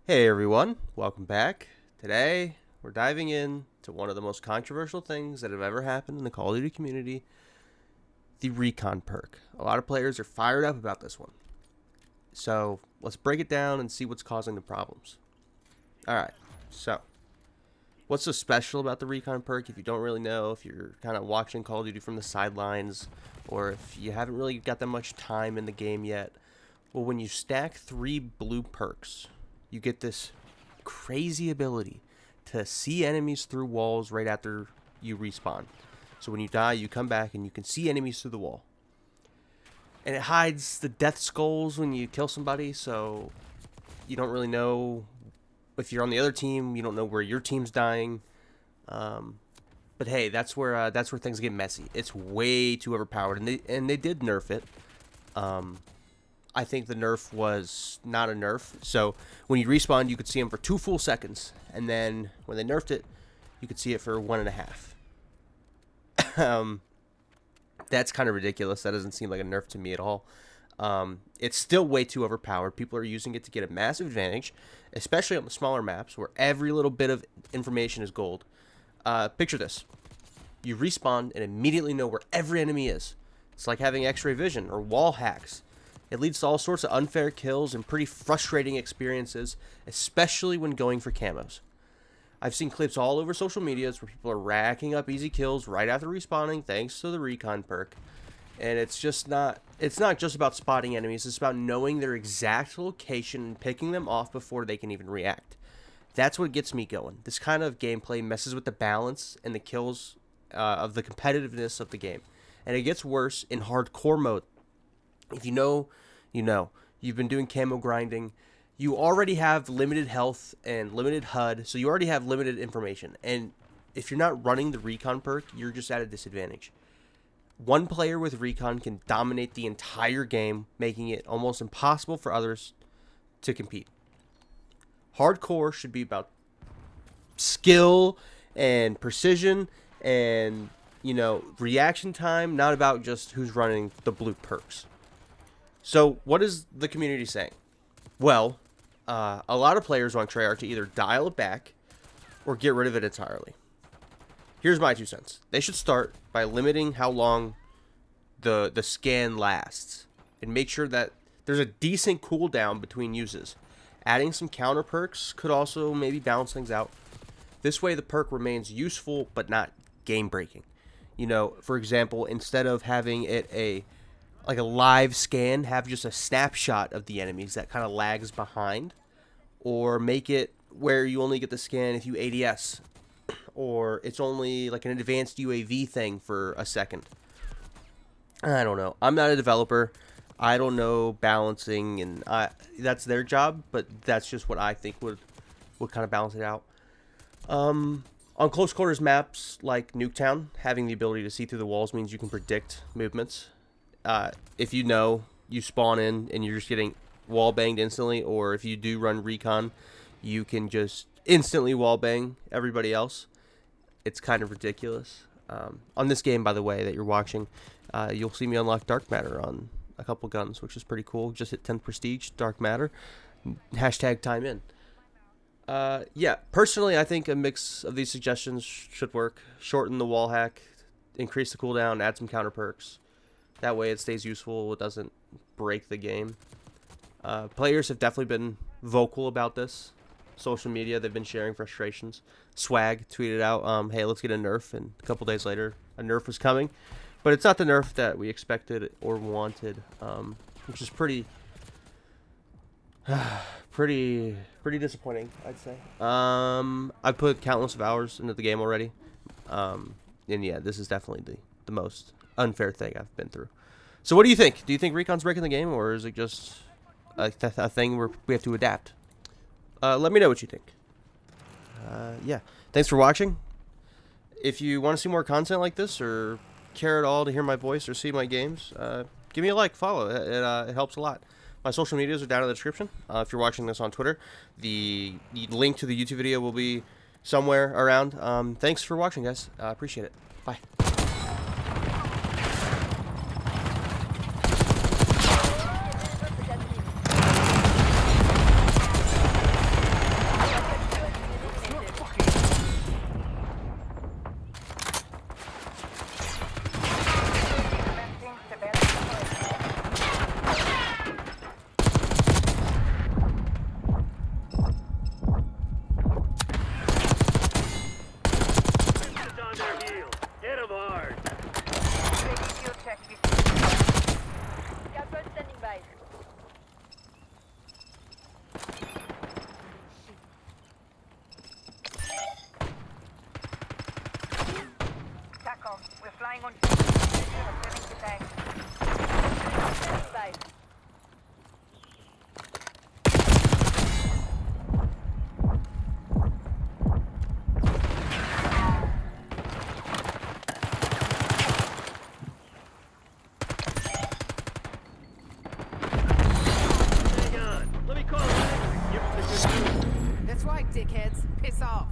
Hey everyone, welcome back. Today, we're diving in to one of the most controversial things that have ever happened in the Call of Duty community, the Recon perk. A lot of players are fired up about this one. So, let's break it down and see what's causing the problems. Alright, so, what's so special about the Recon perk? If you don't really know, if you're kind of watching Call of Duty from the sidelines, or if you haven't really got that much time in the game yet, well, when you stack 3 blue perks, you get this crazy ability to see enemies through walls right after you respawn. So when you die, you come back and you can see enemies through the wall. And it hides the death skulls when you kill somebody, so you don't really know if you're on the other team. You don't know where your team's dying. But hey, that's where things get messy. It's way too overpowered, and they did nerf it. I think the nerf was not a nerf. So when you respawn, you could see them for 2 full seconds. And then when they nerfed it, you could see it for 1.5. That's kind of ridiculous. That doesn't seem like a nerf to me at all. It's still way too overpowered. People are using it to get a massive advantage, especially on the smaller maps where every little bit of information is gold. Picture this. You respawn and immediately know where every enemy is. It's like having X-ray vision or wall hacks. It leads to all sorts of unfair kills and pretty frustrating experiences, especially when going for camos. I've seen clips all over social medias where people are racking up easy kills right after respawning thanks to the Recon perk. And it's not just about spotting enemies, it's about knowing their exact location and picking them off before they can even react. That's what gets me going. This kind of gameplay messes with the balance and the kills of the competitiveness of the game. And it gets worse in hardcore mode. If you know, you know. You've been doing camo grinding. You already have limited health and limited HUD, so you already have limited information. And if you're not running the Recon perk, you're just at a disadvantage. One player with Recon can dominate the entire game, making it almost impossible for others to compete. Hardcore should be about skill and precision and, reaction time, not about just who's running the blue perks. So, what is the community saying? Well, a lot of players want Treyarch to either dial it back or get rid of it entirely. Here's my 2 cents. They should start by limiting how long the scan lasts and make sure that there's a decent cooldown between uses. Adding some counter perks could also maybe balance things out. This way the perk remains useful but not game breaking. For example, instead of having it a live scan, have just a snapshot of the enemies that kind of lags behind, or make it where you only get the scan if you ADS, or it's only like an advanced UAV thing for a second. I don't know. I'm not a developer. I don't know balancing, and that's their job, but that's just what I think would kind of balance it out. On close quarters maps like Nuketown, having the ability to see through the walls means you can predict movements. If you spawn in and you're just getting wall banged instantly, or if you do run Recon, you can just instantly wall bang everybody else. It's kind of ridiculous. On this game, by the way, that you're watching, you'll see me unlock Dark Matter on a couple guns, which is pretty cool. Just hit 10 prestige, Dark Matter, hashtag time in. Yeah, personally, I think a mix of these suggestions should work. Shorten the wall hack, increase the cooldown, add some counter perks. That way it stays useful, it doesn't break the game. Players have definitely been vocal about this. Social media, they've been sharing frustrations. Swag tweeted out, hey, let's get a nerf, and a couple days later, a nerf was coming. But it's not the nerf that we expected or wanted, which is pretty disappointing, I'd say. I've put countless of hours into the game already. And yeah, this is definitely the most unfair thing I've been through. So what do you think? Do you think Recon's breaking the game, or is it just a thing where we have to adapt? Let me know what you think. Yeah, thanks for watching. If you want to see more content like this, or care at all to hear my voice or see my games, give me a like, follow. It helps a lot. My social medias are down in the description. If you're watching this on Twitter, the link to the YouTube video will be somewhere around. Thanks for watching, guys. I appreciate it. Bye. relying on returning to base. Base. Hang on. Let me call an ambulance. Give them the good news. That's right, dickheads. Piss off.